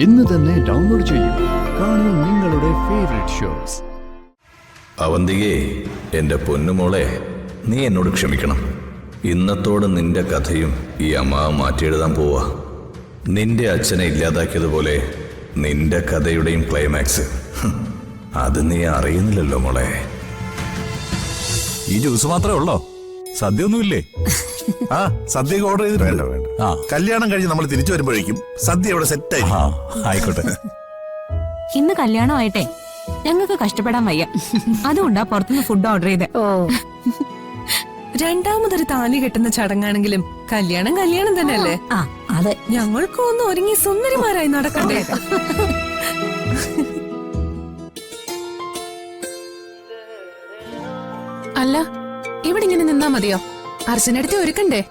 ഇന്ന് തന്നെ ഡൗൺലോഡ് ചെയ്യൂ. കാണൂ നിങ്ങളുടെ ഫേവറേറ്റ് ഷോസ്. അവന്തികേ, എൻ്റെ പൊന്നുമോളെ, നീ എന്നോട് ക്ഷമിക്കണം. ഇന്നത്തോടെ നിന്റെ കഥയും ഈ അമ്മാവ് മാറ്റിയെഴുതാൻ പോവാ. നിന്റെ അച്ഛനെ ഇല്ലാതാക്കിയതുപോലെ നിന്റെ കഥയുടെയും ക്ലൈമാക്സ് അത് നീ അറിയുന്നില്ലല്ലോ മോളെ. ഈ ജ്യൂസ് മാത്രമേ ഉള്ളോ? സദ്യ ഒന്നുമില്ലേ? ആ, സദ്യ ഓർഡർ ചെയ്തിട്ടുണ്ട്. കല്യാണം കഴിഞ്ഞ് നമ്മൾ തിരിച്ചു വരുമ്പോഴേക്കും സദ്യ ഇവിടെ സെറ്റ് ആയി. ആയിക്കോട്ടെ. ഇന്ന് കല്യാണം ആയിട്ടെ ഞങ്ങൾക്ക് കഷ്ടപ്പെടാൻ വയ്യ. അതുകൊണ്ടാ പുറത്തുനിന്ന് ഫുഡ് ഓർഡർ ചെയ്തേ. രണ്ടാമതൊരു താലി കെട്ടുന്ന ചടങ്ങാണെങ്കിലും കല്യാണം കല്യാണം തന്നെയല്ലേ? അതെ, ഞങ്ങൾക്ക് ഒന്ന് ഒരുങ്ങി സുന്ദരിമാരായി നടക്കണ്ടേ? അല്ല, ഇവിടെ ഇങ്ങനെ നിന്നാ മതിയോ? അർച്ചനടുത്ത് ഒരുക്കണ്ടേ?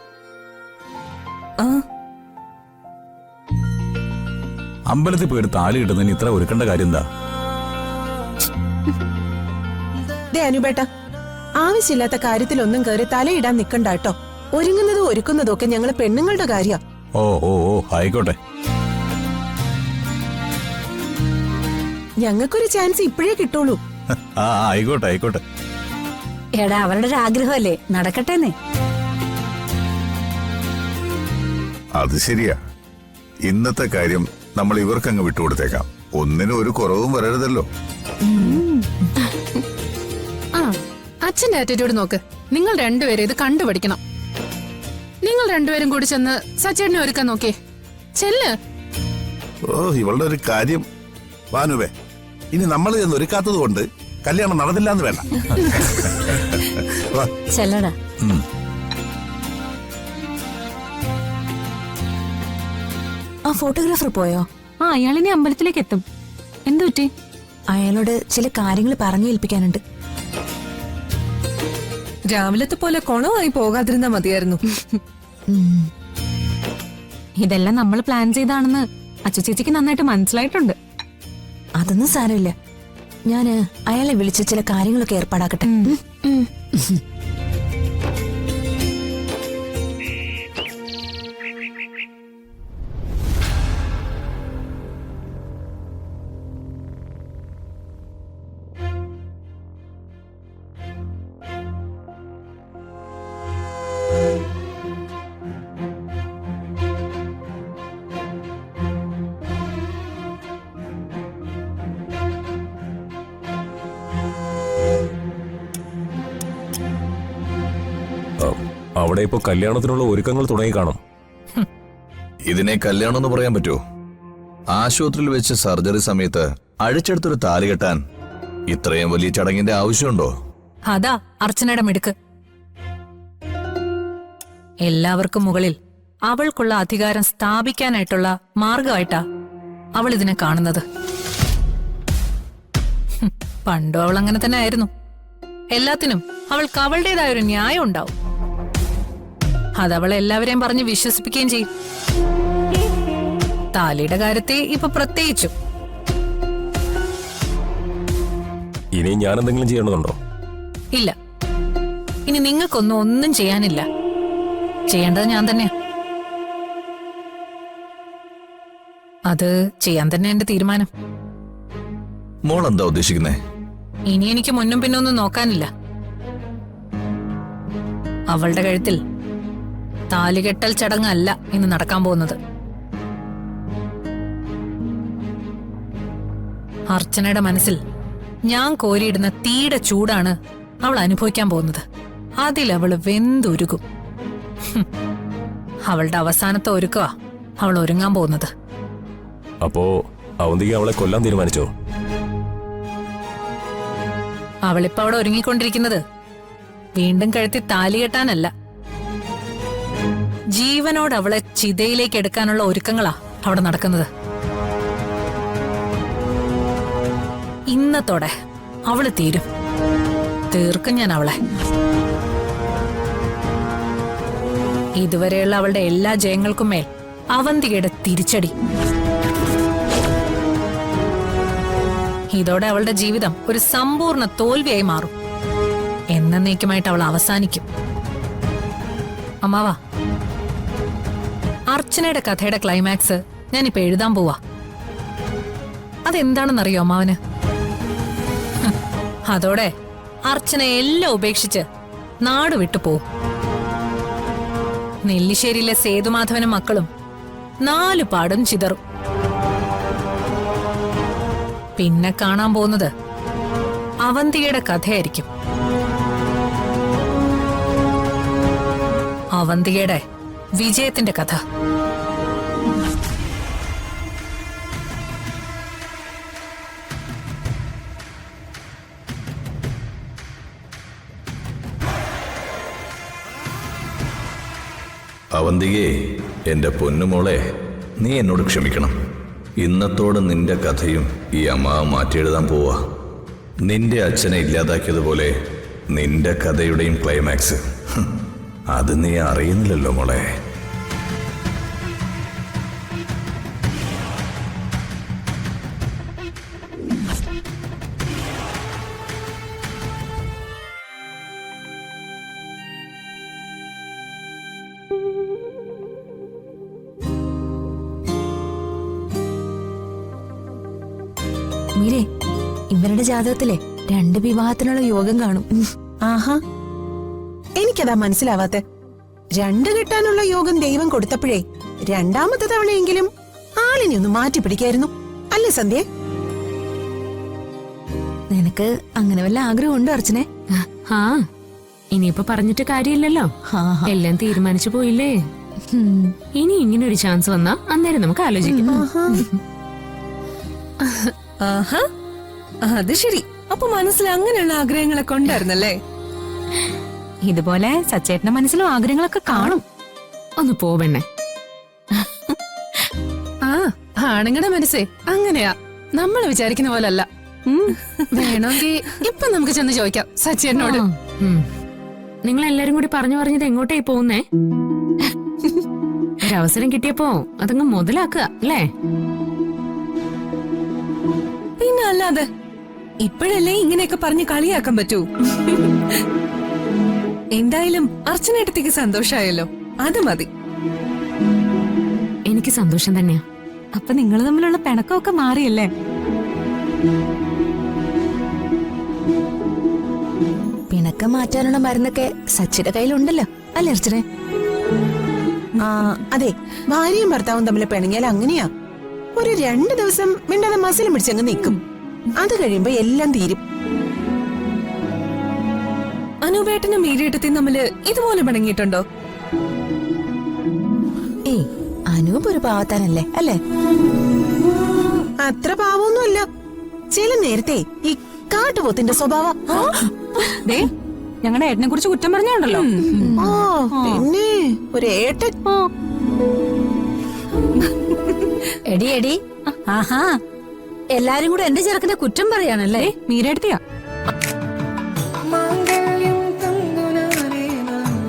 അമ്പലത്തിൽ പോയിട്ട് താലി കിട്ടുന്നതിന് ഇത്ര ഒരുക്കേണ്ട കാര്യം എന്താ? അനുബേട്ട, ആവശ്യമില്ലാത്ത കാര്യത്തിലൊന്നും കയറി തലയിടാൻ നിക്കണ്ട കേട്ടോ. ഒരുങ്ങുന്നതും ഒരുക്കുന്നതും ഒക്കെ ഞങ്ങള് പെണ്ണുങ്ങളുടെ കാര്യ. ഓ ഓ ഓ ആയിക്കോട്ടെ. ഞങ്ങൾക്കൊരു ചാൻസ് ഇപ്പോഴേ കിട്ടുള്ളൂ. ആയിക്കോട്ടെ ആയിക്കോട്ടെ. എടാ, അവരുടെ ഒരു ആഗ്രഹമല്ലേ, നടക്കട്ടെന്നേ. അത് ശരിയാ. ഇന്നത്തെ കാര്യം നമ്മൾ ഇവർക്കങ്ങ് വിട്ടുകൊടുത്തേക്കാം. ഒന്നിനും ഒരു കുറവും വരരുതല്ലോ. അച്ഛന്റെ ആറ്റിറ്റ്യൂഡ് നോക്ക്. നിങ്ങൾ രണ്ടുപേരും ഇത് കണ്ടുപഠിക്കണം. നിങ്ങൾ രണ്ടുപേരും കൂടി ചെന്ന് സച്ചേട്ടനെ ഒരുക്കാൻ നോക്കേ. ചെല്ല്. ഓ, ഇവളുടെ ഒരു കാര്യം. വാനുവേ, ഇനി നമ്മൾ ചെന്ന് ഒരുക്കാത്തത് കൊണ്ട് കല്യാണം നടന്നില്ലാന്ന് വേണ്ട. ചെല്ലടാ. ആ ഫോട്ടോഗ്രാഫർ പോയോ? അയാളിനി അമ്പലത്തിലേക്ക് എത്തും. എന്തു പറ്റി? അയാളോട് ചില കാര്യങ്ങൾ പറഞ്ഞു ഏൽപ്പിക്കാനുണ്ട്. രാവിലത്തെ പോലെ കൊണമായി പോകാതിരുന്നാ മതിയായിരുന്നു. ഇതെല്ലാം നമ്മൾ പ്ലാൻ ചെയ്താണെന്ന് അച്ചുചേച്ചിക്ക് നന്നായിട്ട് മനസ്സിലായിട്ടുണ്ട്. അതൊന്നും സാരമില്ല. ഞാന് അയാളെ വിളിച്ച് ചില കാര്യങ്ങളൊക്കെ ഏർപ്പാടാക്കട്ടെ. അവിടെ ഇപ്പൊ കല്യാണത്തിനുള്ള ഒരുക്കങ്ങൾ തുടങ്ങി കാണും. ഇതിനെ കല്യാണം എന്ന് പറയാൻ പറ്റുമോ? ആശുപത്രിയിൽ വെച്ച് സർജറി സമയത്ത് അഴിച്ചെടുത്തൊരു താലി കെട്ടാൻ ഇത്രയും വലിയ ചടങ്ങിന്റെ ആവശ്യമുണ്ടോ? അതാ അർച്ചനയുടെ മിടുക്ക്. എല്ലാവർക്കും മുകളിൽ അവൾക്കുള്ള അധികാരം സ്ഥാപിക്കാനായിട്ടുള്ള മാർഗമായിട്ടാ അവൾ ഇതിനെ കാണുന്നത്. പണ്ടും അവൾ അങ്ങനെ തന്നെ ആയിരുന്നു. എല്ലാത്തിനും അവൾക്ക് അവളുടേതായൊരു ന്യായം ഉണ്ടാവും. അതവളെ എല്ലാവരെയും പറഞ്ഞ് വിശ്വസിപ്പിക്കുകയും ചെയ്യും. താലിയുടെ കാര്യത്തെ ഇപ്പൊ പ്രത്യേകിച്ചും. ഇനി ഞാൻ എന്തെങ്കിലും ചെയ്യേണ്ടതുണ്ടോ? ഇല്ല, ഇനി ഒന്നും ചെയ്യാനില്ല. ചെയ്യേണ്ടത് ഞാൻ തന്നെയാ. അത് ചെയ്യാൻ തന്നെ എന്റെ തീരുമാനം. മോൾ എന്താ ഉദ്ദേശിക്കുന്നേ? ഇനി എനിക്ക് മുന്നും പിന്നൊന്നും നോക്കാനില്ല. അവളുടെ കഴുത്തിൽ താലികെട്ടൽ ചടങ്ങല്ല ഇന്ന് നടക്കാൻ പോകുന്നത്. അർച്ചനയുടെ മനസ്സിൽ ഞാൻ കോരിയിടുന്ന തീയുടെ ചൂടാണ് അവൾ അനുഭവിക്കാൻ പോകുന്നത്. അതിലവള് വെന്തുരുകും. അവളുടെ അവസാനത്തെ ഒരുക്കവാ അവൾ ഒരുങ്ങാൻ പോകുന്നത്. അപ്പോ അവന്തിക അവളെ കൊല്ലാൻ തീരുമാനിച്ചോ? അവളിപ്പോ അവിടെ ഒരുങ്ങിക്കൊണ്ടിരിക്കുന്നത് വീണ്ടും കഴുത്തി താലി കെട്ടാനല്ല, ജീവനോട് അവളെ ചിതയിലേക്ക് എടുക്കാനുള്ള ഒരുക്കങ്ങളാ അവിടെ നടക്കുന്നത്. ഇന്നത്തോടെ അവള് തീർക്കും ഞാൻ അവളെ. ഇതുവരെയുള്ള അവളുടെ എല്ലാ ജയങ്ങൾക്കും മേൽ അവന്തികയുടെ തിരിച്ചടി. ഇതോടെ അവളുടെ ജീവിതം ഒരു സമ്പൂർണ്ണ തോൽവിയായി മാറും. എന്നേക്കുമായിട്ട് അവൾ അവസാനിക്കും. അമ്മാവാ, അർച്ചനയുടെ കഥയുടെ ക്ലൈമാക്സ് ഞാനിപ്പോ എഴുതാൻ പോവാ. അതെന്താണെന്നറിയോ അമ്മാവന്? അതോടെ അർച്ചന എല്ലാം ഉപേക്ഷിച്ച് നാട് വിട്ടു പോവും. നെല്ലിശ്ശേരിയിലെ സേതുമാധവനും മക്കളും 4 പാടും ചിതറും. പിന്നെ കാണാൻ പോകുന്നത് അവന്തികയുടെ കഥയായിരിക്കും. അവന്തികയുടെ വിജയത്തിന്റെ കഥ. അവന്തികേ, എന്റെ പൊന്നുമോളെ, നീ എന്നോട് ക്ഷമിക്കണം. ഇന്നത്തോടെ നിന്റെ കഥയും ഈ അമ്മാവ് മാറ്റിയെഴുതാൻ പോവാ. നിന്റെ അച്ഛനെ ഇല്ലാതാക്കിയതുപോലെ നിന്റെ കഥയുടെയും ക്ലൈമാക്സ് അത് നീ അറിയുന്നില്ലല്ലോ മോളെ. മീരെ, ഇവരുടെ ജാതകത്തിലെ 2 വിവാഹത്തിനുള്ള യോഗം കാണും. ആഹാ, എനിക്കതാ മനസ്സിലാവാത്തെ. 2 കിട്ടാനുള്ള യോഗം ദൈവം കൊടുത്തപ്പോഴേ 2ാമത്തെ തവണയെങ്കിലും ആളിനെ ഒന്ന് മാറ്റി പിടിക്കായിരുന്നു, അല്ലേ സന്ധ്യ? നിനക്ക് അങ്ങനെ വല്ല ആഗ്രഹമുണ്ടോ അർച്ചനെ? ആ ഇനിയിപ്പോ പറഞ്ഞിട്ട് കാര്യമില്ലല്ലോ, എല്ലാം തീരുമാനിച്ചു പോയില്ലേ. ഇനി ഇങ്ങനെ ഒരു ചാൻസ് വന്നാ അന്നേരം നമുക്ക് ആലോചിക്കാം. ആഹാ, അത് ശരി. അപ്പൊ മനസ്സിൽ അങ്ങനെയുള്ള ആഗ്രഹങ്ങളൊക്കെ ഉണ്ടായിരുന്നല്ലേ? ഇതുപോലെ സച്ചേട്ടന്റെ മനസ്സിലും ആഗ്രഹങ്ങളൊക്കെ കാണും. ഒന്ന് പോവണ്ണേ. ആ ആണുങ്ങളുടെ മനസ്സേ അങ്ങനെയാ, നമ്മൾ വിചാരിക്കുന്ന പോലല്ല. വേണമെങ്കിൽ ഇപ്പൊ നമുക്ക് ചെന്ന് ചോദിക്കാം സച്ചേട്ടനോട്. നിങ്ങൾ എല്ലാരും കൂടി പറഞ്ഞു പറഞ്ഞത് എങ്ങോട്ടേ പോകുന്നേ? ഒരവസരം കിട്ടിയപ്പോ അതങ്ങ് മുതലാക്കുക അല്ലേ? പിന്നെ അല്ലാതെ ഇപ്പോഴല്ലേ ഇങ്ങനെയൊക്കെ പറഞ്ഞ് കളിയാക്കാൻ പറ്റൂ. എന്തായാലും അർച്ചനേട്ടത്തേക്ക് സന്തോഷായല്ലോ, അത് മതി. എനിക്ക് സന്തോഷം തന്നെയാ. അപ്പൊ നിങ്ങൾ തമ്മിലുള്ള പിണക്കമൊക്കെ മാറിയല്ലേ? പിണക്കം മാറ്റാനുള്ള മരുന്നൊക്കെ സച്ചിയുടെ കയ്യിലുണ്ടല്ലോ, അല്ലേ അർച്ചനെ? ആ അതെ, ഭാര്യയും ഭർത്താവും തമ്മിൽ പിണങ്ങിയാൽ അങ്ങനെയാ. ഒരു 2 ദിവസം മിണ്ടാതെ മസിലും പിടിച്ചങ്ങ് നിൽക്കും. അത് കഴിയുമ്പോ എല്ലാം തീരും. അനുപേട്ടനും മീരേട്ടത്തെയും തമ്മില് ഇതുപോലെ പിണങ്ങിയിട്ടുണ്ടോ? ഏയ്, അനൂപ് ഒരു പാവത്താനല്ലേ, അല്ലേ? അത്ര പാവൊന്നുമല്ല. ചില നേരത്തെ ഈ കാട്ടുപോത്തിന്റെ സ്വഭാവം. ഞങ്ങളുടെ ഏട്ടനെ കുറിച്ച് കുറ്റം പറഞ്ഞോണ്ടല്ലോ. ഓ പിന്നെ ഒരു ഏട്ടൻ. എടി എടി, ആഹാ, എല്ലാരും കൂടെ എന്റെ ചെറുക്കന്റെ കുറ്റം പറയാണല്ലേ? മീരെടുത്തിയാ